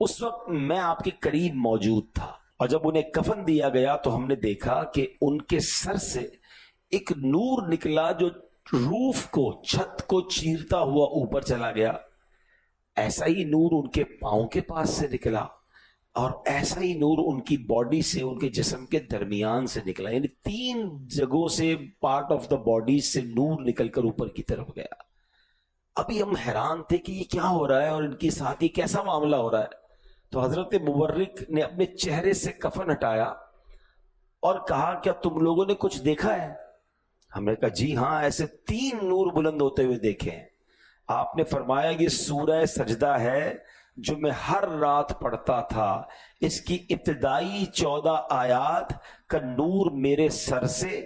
اس وقت میں آپ کے قریب موجود تھا، اور جب انہیں کفن دیا گیا تو ہم نے دیکھا کہ ان کے سر سے ایک نور نکلا جو روف کو، چھت کو چیرتا ہوا اوپر چلا گیا۔ ایسا ہی نور ان کے پاؤں کے پاس سے نکلا، اور ایسا ہی نور ان کی باڈی سے، ان کے جسم کے درمیان سے نکلا، یعنی 3 جگہوں سے، پارٹ آف دا باڈی سے نور نکل کر اوپر کی طرف گیا۔ ابھی ہم حیران تھے کہ یہ کیا ہو رہا ہے اور ان کے ساتھ یہ کیسا معاملہ ہو رہا ہے۔ تو حضرت مورک نے اپنے چہرے سے کفن ہٹایا اور کہا کیا تم لوگوں نے کچھ دیکھا ہے؟ ہم نے کہا جی ہاں، ایسے 3 نور بلند ہوتے ہوئے دیکھے ہیں۔ آپ نے فرمایا یہ سورہ سجدہ ہے جو میں ہر رات پڑھتا تھا، اس کی ابتدائی 14 آیات کا نور میرے سر سے،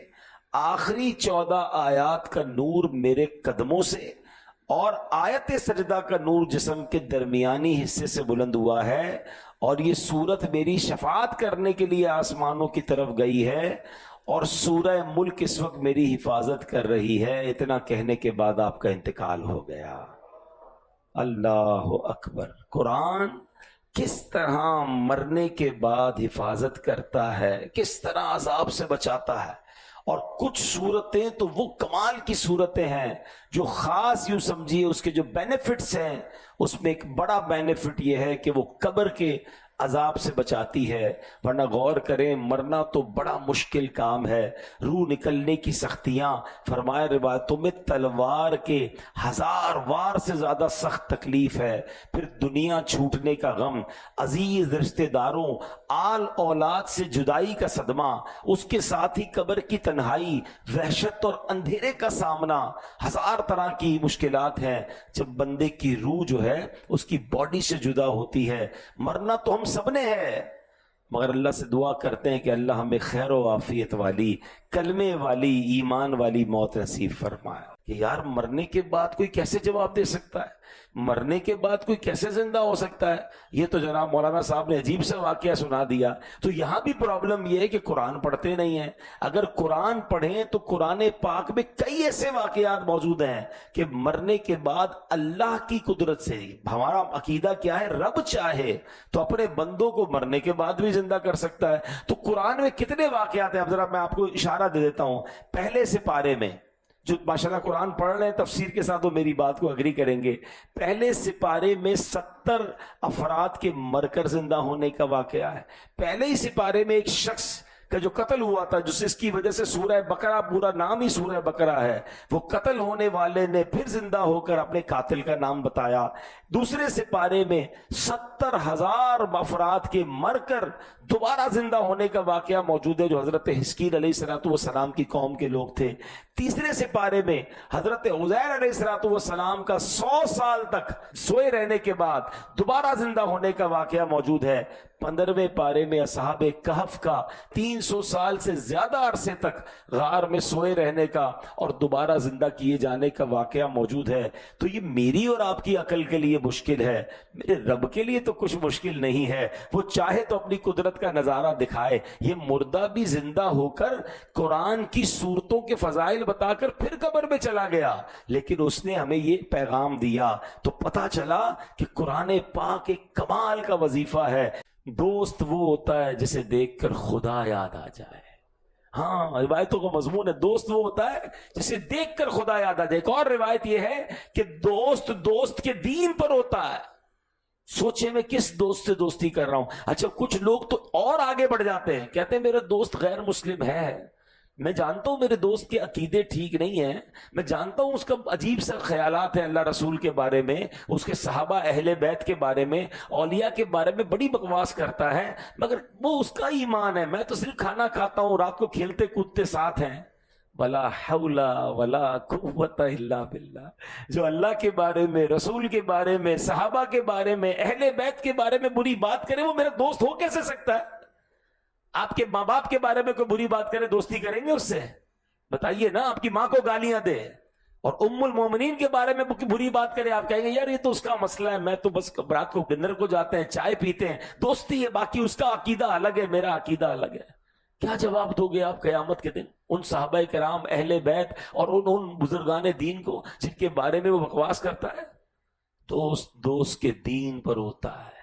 آخری 14 آیات کا نور میرے قدموں سے، اور آیت سجدہ کا نور جسم کے درمیانی حصے سے بلند ہوا ہے، اور یہ سورت میری شفاعت کرنے کے لیے آسمانوں کی طرف گئی ہے، اور سورہ ملک اس وقت میری حفاظت کر رہی ہے۔ اتنا کہنے کے بعد آپ کا انتقال ہو گیا۔ اللہ اکبر! قرآن کس طرح مرنے کے بعد حفاظت کرتا ہے، کس طرح عذاب سے بچاتا ہے۔ اور کچھ صورتیں تو وہ کمال کی صورتیں ہیں جو خاص یوں سمجھیے اس کے جو بینیفٹس ہیں، اس میں ایک بڑا بینیفٹ یہ ہے کہ وہ قبر کے عذاب سے بچاتی ہے۔ ورنہ غور کریں، مرنا تو بڑا مشکل کام ہے، روح نکلنے کی سختیاں، فرمایا روایتوں میں تلوار کے 1000 وار سے زیادہ سخت تکلیف ہے، پھر دنیا چھوٹنے کا غم، عزیز رشتہ داروں، آل اولاد سے جدائی کا صدمہ، اس کے ساتھ ہی قبر کی تنہائی، وحشت اور اندھیرے کا سامنا، 1000 طرح کی مشکلات ہیں جب بندے کی روح جو ہے اس کی باڈی سے جدا ہوتی ہے۔ مرنا تو ہم سب نے ہے، مگر اللہ سے دعا کرتے ہیں کہ اللہ ہمیں خیر و عافیت والی، کلمے والی، ایمان والی موت نصیب فرمائے۔ کہ یار مرنے کے بعد کوئی کیسے جواب دے سکتا ہے، مرنے کے بعد کوئی کیسے زندہ ہو سکتا ہے؟ یہ تو جناب مولانا صاحب نے عجیب سے واقعہ سنا دیا۔ تو یہاں بھی پرابلم یہ ہے کہ قرآن پڑھتے نہیں ہیں۔ اگر قرآن پڑھیں تو قرآن پاک میں کئی ایسے واقعات موجود ہیں کہ مرنے کے بعد اللہ کی قدرت سے، ہمارا عقیدہ کیا ہے، رب چاہے تو اپنے بندوں کو مرنے کے بعد بھی زندہ کر سکتا ہے۔ تو قرآن میں کتنے واقعات ہیں، اب ذرا میں آپ کو اشارہ دے دیتا ہوں۔ پہلے سپارے میں جو ماشاءاللہ قرآن پڑھ رہے ہیں تفسیر کے ساتھ وہ میری بات کو اگری کریں گے، پہلے سپارے میں 70 افراد کے مر کر زندہ ہونے کا واقعہ ہے۔ پہلے ہی سپارے میں ایک شخص کا جو قتل ہوا تھا، جس کی وجہ سے سورہ بقرہ، پورا نام ہی سورہ بقرہ ہے، وہ قتل ہونے والے نے پھر زندہ ہو کر اپنے قاتل کا نام بتایا۔ دوسرے سپارے میں 70,000 افراد کے مر کر دوبارہ زندہ ہونے کا واقعہ موجود ہے جو حضرت حزقیل علیہ السلام کی قوم کے لوگ تھے۔ تیسرے سپارے میں حضرت عزیر علیہ السلام کا 100 سال تک سوئے رہنے کے بعد دوبارہ زندہ ہونے کا واقعہ موجود ہے۔ 15ویں پارے میں اصحاب کہف کا 300 سال سے زیادہ عرصے تک غار میں سوئے رہنے کا اور دوبارہ زندہ کیے جانے کا واقعہ موجود ہے۔ تو یہ میری اور آپ کی عقل کے لیے مشکل ہے، میرے رب کے لیے تو کچھ مشکل نہیں ہے۔ وہ چاہے تو اپنی قدرت کا نظارہ دکھائے۔ یہ مردہ بھی زندہ ہو کر قرآن کی صورتوں کے فضائل بتا کر پھر قبر میں چلا گیا، لیکن اس نے ہمیں یہ پیغام دیا۔ تو پتا چلا کہ قرآن پاک ایک کمال کا وظیفہ ہے۔ دوست وہ ہوتا ہے جسے دیکھ کر خدا یاد آ جائے۔ ہاں، روایتوں کا مضمون ہے، دوست وہ ہوتا ہے جسے دیکھ کر خدا یاد آ جائے۔ ایک اور روایت یہ ہے کہ دوست کے دین پر ہوتا ہے۔ سوچے میں کس دوست سے دوستی کر رہا ہوں۔ اچھا، کچھ لوگ تو اور آگے بڑھ جاتے ہیں، کہتے ہیں میرا دوست غیر مسلم ہے، میں جانتا ہوں میرے دوست کے عقیدے ٹھیک نہیں ہیں، میں جانتا ہوں اس کا عجیب سا خیالات ہیں اللہ رسول کے بارے میں، اس کے صحابہ اہل بیت کے بارے میں، اولیاء کے بارے میں بڑی بکواس کرتا ہے، مگر وہ اس کا ایمان ہے، میں تو صرف کھانا کھاتا ہوں، رات کو کھیلتے کودتے ساتھ ہیں۔ ولا حول ولا قوت الا باللہ۔ جو اللہ کے بارے میں، رسول کے بارے میں، صحابہ کے بارے میں، اہل بیت کے بارے میں بری بات کرے، وہ میرا دوست ہو کیسے سکتا ہے؟ آپ کے ماں باپ کے بارے میں کوئی بری بات کرے، دوستی کریں گے اس سے؟ بتائیے نا، آپ کی ماں کو گالیاں دے اور ام المومنین کے بارے میں بری بات کرے، آپ کہیں گے یار یہ تو اس کا مسئلہ ہے، میں تو بس رات کو ڈنر کو جاتے ہیں، چائے پیتے ہیں، دوستی ہے، باقی اس کا عقیدہ الگ ہے، میرا عقیدہ الگ ہے۔ کیا جواب دو گے آپ قیامت کے دن ان صحابہ کرام، اہل بیت اور ان بزرگان دین کو جن کے بارے میں وہ بکواس کرتا ہے؟ دوست کے دین پر ہوتا ہے،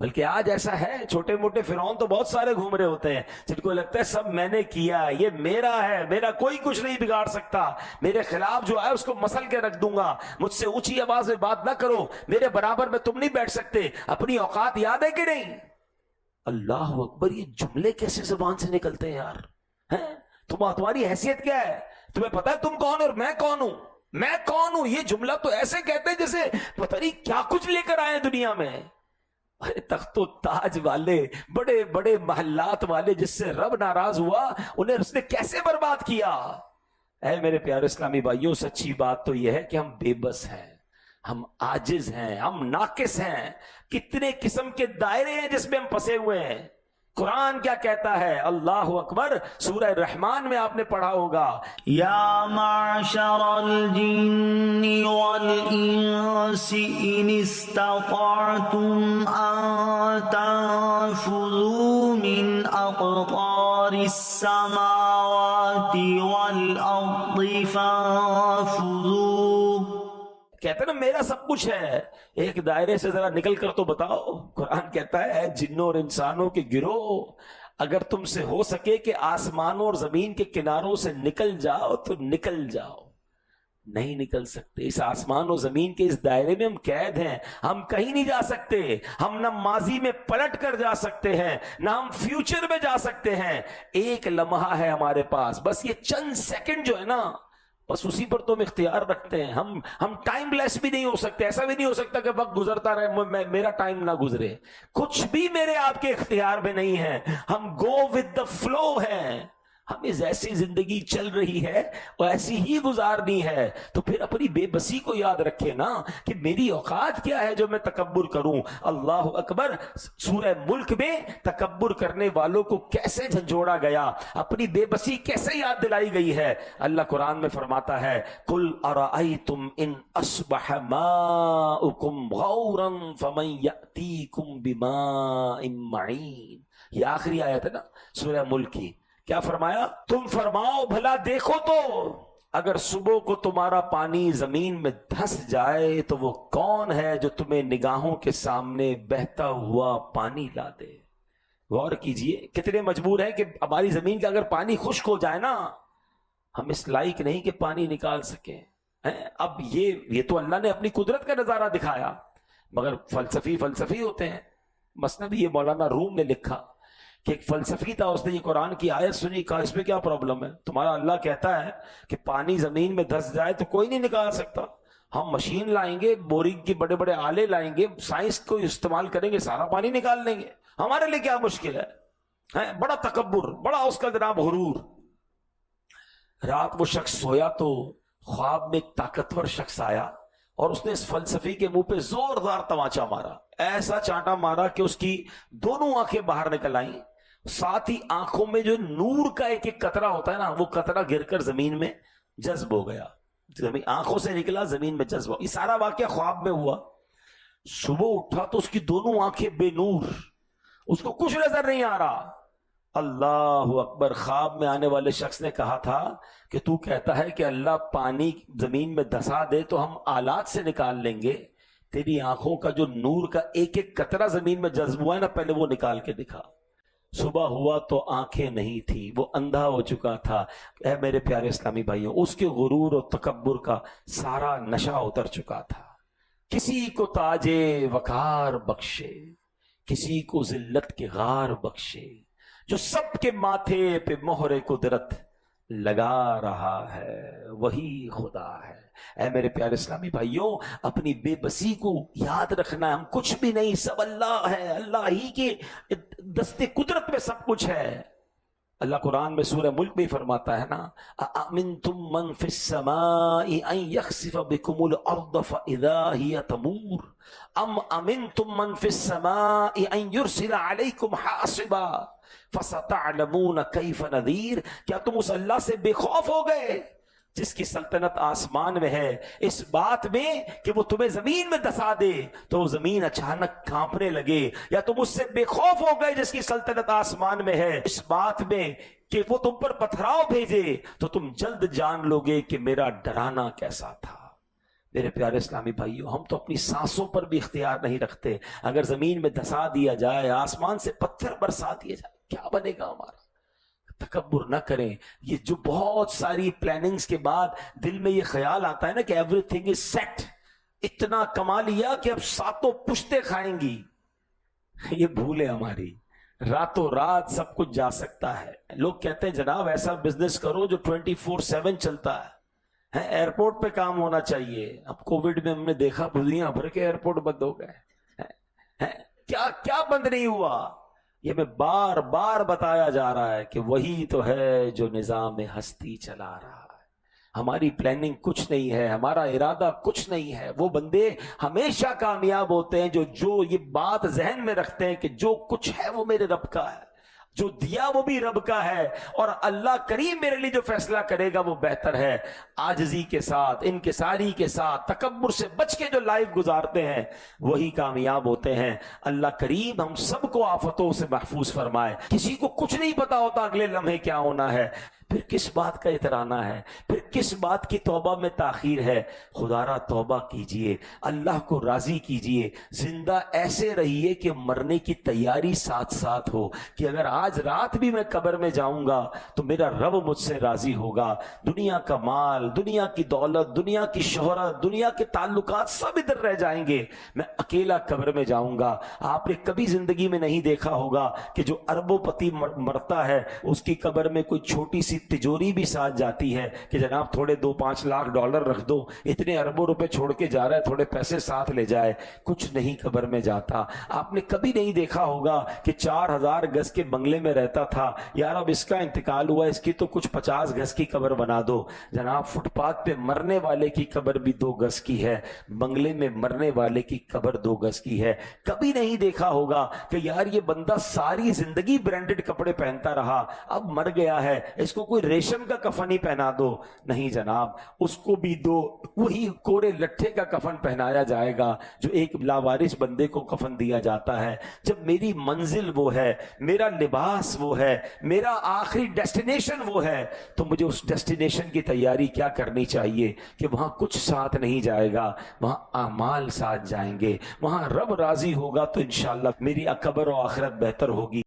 بلکہ آج ایسا ہے، چھوٹے موٹے فرعون تو بہت سارے گھوم رہے ہوتے ہیں جن کو لگتا ہے سب میں نے کیا، یہ میرا ہے، میرا کوئی کچھ نہیں بگاڑ سکتا، میرے خلاف جو ہے اس کو مسل کے رکھ دوں گا، مجھ سے اونچی آواز میں بات نہ کرو، میرے برابر میں تم نہیں بیٹھ سکتے۔ اپنی اوقات یاد ہے کہ نہیں؟ اللہ اکبر، یہ جملے کیسے زبان سے نکلتے ہیں یار؟ تمہاری حیثیت کیا ہے؟ تمہیں پتا ہے تم کون اور میں کون ہوں؟ میں کون ہوں یہ جملہ تو ایسے کہتے ہیں جیسے پتہ نہیں کیا کچھ لے کر آئے دنیا میں۔ تخت و تاج والے، بڑے بڑے محلات والے، جس سے رب ناراض ہوا انہیں اس نے کیسے برباد کیا؟ اے میرے پیارے اسلامی بھائیوں، سچی بات تو یہ ہے کہ ہم بے بس ہیں، ہم عاجز ہیں، ہم ناقص ہیں۔ کتنے قسم کے دائرے ہیں جس میں ہم پھنسے ہوئے ہیں۔ قرآن کیا کہتا ہے؟ اللہ اکبر، سورہ رحمان میں آپ نے پڑھا ہوگا، یا معشر الجن والانس ان استطعتم ان تنفذوا من اقطار السماوات والارض فانفذوا۔ کہتے ہیں نا میرا سب کچھ ہے، ایک دائرے سے ذرا نکل کر تو بتاؤ۔ قرآن کہتا ہے اے جنوں اور انسانوں کے گروہ، اگر تم سے ہو سکے کہ آسمانوں اور زمین کے کناروں سے نکل جاؤ تو نکل جاؤ۔ نہیں نکل سکتے، اس آسمان و زمین کے اس دائرے میں ہم قید ہیں، ہم کہیں نہیں جا سکتے۔ ہم نہ ماضی میں پلٹ کر جا سکتے ہیں، نہ ہم فیوچر میں جا سکتے ہیں۔ ایک لمحہ ہے ہمارے پاس، بس یہ چند سیکنڈ جو ہے نا، بس اسی پر تو ہم اختیار رکھتے ہیں۔ ہم ٹائم لیس بھی نہیں ہو سکتے، ایسا بھی نہیں ہو سکتا کہ وقت گزرتا رہے میرا ٹائم نہ گزرے۔ کچھ بھی میرے آپ کے اختیار میں نہیں ہے، ہم گو ود دا فلو ہیں۔ ہمیں ایسی زندگی چل رہی ہے اور ایسی ہی گزارنی ہے، تو پھر اپنی بے بسی کو یاد رکھے نا کہ میری اوقات کیا ہے جو میں تکبر کروں۔ اللہ اکبر، سورہ ملک میں تکبر کرنے والوں کو کیسے جھنجھوڑا گیا، اپنی بے بسی کیسے یاد دلائی گئی ہے۔ اللہ قرآن میں فرماتا ہے قل ارأیتم ان اصبح ماؤکم غورا فمن یأتیکم بماء معین۔ یہ آخری آیت ہے نا سورہ ملک کی۔ کیا فرمایا؟ تم فرماؤ بھلا دیکھو تو، اگر صبح کو تمہارا پانی زمین میں دھس جائے تو وہ کون ہے جو تمہیں نگاہوں کے سامنے بہتا ہوا پانی لا دے۔ غور کیجئے، کتنے مجبور ہیں کہ ہماری زمین کا اگر پانی خشک ہو جائے نا، ہم اس لائق نہیں کہ پانی نکال سکیں۔ اب یہ تو اللہ نے اپنی قدرت کا نظارہ دکھایا، مگر فلسفی ہوتے ہیں۔ مثنوی یہ مولانا روم نے لکھا کہ ایک فلسفی تھا، اس نے یہ قرآن کی آیت سنی، کہا اس میں کیا پرابلم ہے؟ تمہارا اللہ کہتا ہے کہ پانی زمین میں دھس جائے تو کوئی نہیں نکال سکتا، ہم مشین لائیں گے، بورنگ کے بڑے بڑے آلے لائیں گے، سائنس کو استعمال کریں گے، سارا پانی نکال لیں گے، ہمارے لیے کیا مشکل ہے؟ بڑا تکبر، بڑا اس کا جناب غرور۔ رات وہ شخص سویا تو خواب میں ایک طاقتور شخص آیا اور اس نے اس فلسفی کے منہ پہ زوردار تماچا مارا، ایسا چانٹا مارا کہ اس کی دونوں آنکھیں باہر نکل آئیں، ساتھ ہی آنکھوں میں جو نور کا ایک ایک قطرہ ہوتا ہے نا، وہ قطرہ گر کر زمین میں جذب ہو گیا، آنکھوں سے نکلا زمین میں جذب ہو۔ یہ سارا واقعہ خواب میں ہوا۔ صبح اٹھا تو اس کی دونوں آنکھیں بے نور، اس کو کچھ نظر نہیں آ رہا۔ اللہ اکبر، خواب میں آنے والے شخص نے کہا تھا کہ تو کہتا ہے کہ اللہ پانی زمین میں دھسا دے تو ہم آلات سے نکال لیں گے، تیری آنکھوں کا جو نور کا ایک ایک قطرہ زمین میں جذب ہوا ہے نا، پہلے وہ نکال کے دکھا۔ صبح ہوا تو آنکھیں نہیں تھی، وہ اندھا ہو چکا تھا۔ اے میرے پیارے اسلامی بھائیوں، اس کے غرور اور تکبر کا سارا نشہ اتر چکا تھا۔ کسی کو تاج وقار بخشے، کسی کو ذلت کے غار بخشے، جو سب کے ماتھے پہ مہر قدرت لگا رہا ہے وہی خدا ہے۔ اے میرے پیارے اسلامی بھائیوں، اپنی بے بسی کو یاد رکھنا ہے، ہم کچھ بھی نہیں، سب اللہ ہے، اللہ ہی کے دستے قدرت میں سب کچھ ہے۔ اللہ قرآن میں سورہ ملک میں فرماتا ہے نا، اَأَمِنْتُم مَّن فِي السَّمَاءِ أَن يَخْسِفَ بِكُمُ الْأَرْضَ فَإِذَا هِيَ تَمُورُ أَمْ أَمِنْتُم مَّن فِي السَّمَاءِ أَن يُرْسِلَ عَلَيْكُمْ حَاصِبًا فَسَتَعْلَمُونَ كَيْفَ نَذِيرٌ۔ کیا تم اس اللہ سے بے خوف ہو گئے جس کی سلطنت آسمان میں ہے، اس بات میں کہ وہ تمہیں زمین میں دھسا دے تو وہ زمین اچانک کانپنے لگے، یا تم اس سے بے خوف ہو گئے جس کی سلطنت آسمان میں ہے، اس بات میں کہ وہ تم پر پتھراؤ بھیجے تو تم جلد جان لو گے کہ میرا ڈرانا کیسا تھا۔ میرے پیارے اسلامی بھائیوں، ہم تو اپنی سانسوں پر بھی اختیار نہیں رکھتے. اگر زمین میں دھسا دیا جائے، آسمان سے پتھر برسا دیے جائے، کیا بنے گا ہمارا؟ تکبر نہ کریں. یہ جو بہت ساری پلاننگز کے بعد دل میں یہ خیال آتا ہے نا کہ ایوری تھنگ از سیٹ، اتنا کما لیا کہ اب ساتوں پشتے کھائیں گی، یہ بھول ہے ہماری. راتوں رات سب کچھ جا سکتا ہے. لوگ کہتے ہیں جناب ایسا بزنس کرو جو 24/7 چلتا ہے. ایئرپورٹ پہ کام ہونا چاہیے. اب کووڈ میں ہم نے دیکھا دنیا بھر کے ایئرپورٹ بند ہو گئے. کیا بند نہیں ہوا؟ یہ میں بار بار بتایا جا رہا ہے کہ وہی تو ہے جو نظام ہستی چلا رہا ہے. ہماری پلاننگ کچھ نہیں ہے، ہمارا ارادہ کچھ نہیں ہے. وہ بندے ہمیشہ کامیاب ہوتے ہیں جو یہ بات ذہن میں رکھتے ہیں کہ جو کچھ ہے وہ میرے رب کا ہے، جو دیا وہ بھی رب کا ہے، اور اللہ کریم میرے لیے جو فیصلہ کرے گا وہ بہتر ہے. عاجزی کے ساتھ، انکساری کے ساتھ، تکبر سے بچ کے جو لائف گزارتے ہیں وہی کامیاب ہوتے ہیں. اللہ کریم ہم سب کو آفتوں سے محفوظ فرمائے. کسی کو کچھ نہیں پتا ہوتا اگلے لمحے کیا ہونا ہے. پھر کس بات کا اترانا ہے؟ پھر کس بات کی توبہ میں تاخیر ہے؟ خدا را توبہ کیجئے، اللہ کو راضی کیجئے. زندہ ایسے رہیے کہ مرنے کی تیاری ساتھ ساتھ ہو کہ اگر آج رات بھی میں قبر میں جاؤں گا تو میرا رب مجھ سے راضی ہوگا. دنیا کا مال، دنیا کی دولت، دنیا کی شہرت، دنیا کے تعلقات سب ادھر رہ جائیں گے، میں اکیلا قبر میں جاؤں گا. آپ نے کبھی زندگی میں نہیں دیکھا ہوگا کہ جو اربوں پتی مرتا ہے اس کی قبر میں کوئی چھوٹی سی تجوری بھی ساتھ جاتی ہے کہ جناب تھوڑے 2-5 لاکھ ڈالر رکھ دو، اتنے اربوں روپے چھوڑ کے جا رہا ہے، تھوڑے پیسے ساتھ لے جائے. کچھ نہیں قبر میں جاتا. آپ نے کبھی نہیں دیکھا ہوگا کہ 4000 گز کے بنگلے میں رہتا تھا، یار اب اس کا انتقال ہوا، اس کی تو کچھ 50 گز کی قبر بنا دو. جناب فٹ پاتھ پہ مرنے والے کی قبر بھی 2 گز کی ہے، بنگلے میں مرنے والے کی قبر 2 گز کی ہے. کبھی نہیں دیکھا ہوگا کہ یار یہ بندہ ساری زندگی برانڈڈ کپڑے پہنتا رہا، اب مر گیا ہے، اس کو کوئی ریشم کا کفن ہی پہنا دو. نہیں جناب، اس کو بھی وہی کوڑے لٹھے کا کفن پہنایا جائے گا جو ایک لاوارث بندے کو کفن دیا جاتا ہے. جب میری منزل وہ ہے، میرا لباس وہ ہے، میرا آخری ڈیسٹینیشن وہ ہے، تو مجھے اس ڈیسٹینیشن کی تیاری کیا کرنی چاہیے کہ وہاں کچھ ساتھ نہیں جائے گا، وہاں اعمال ساتھ جائیں گے. وہاں رب راضی ہوگا تو انشاءاللہ میری قبر و آخرت بہتر ہوگی.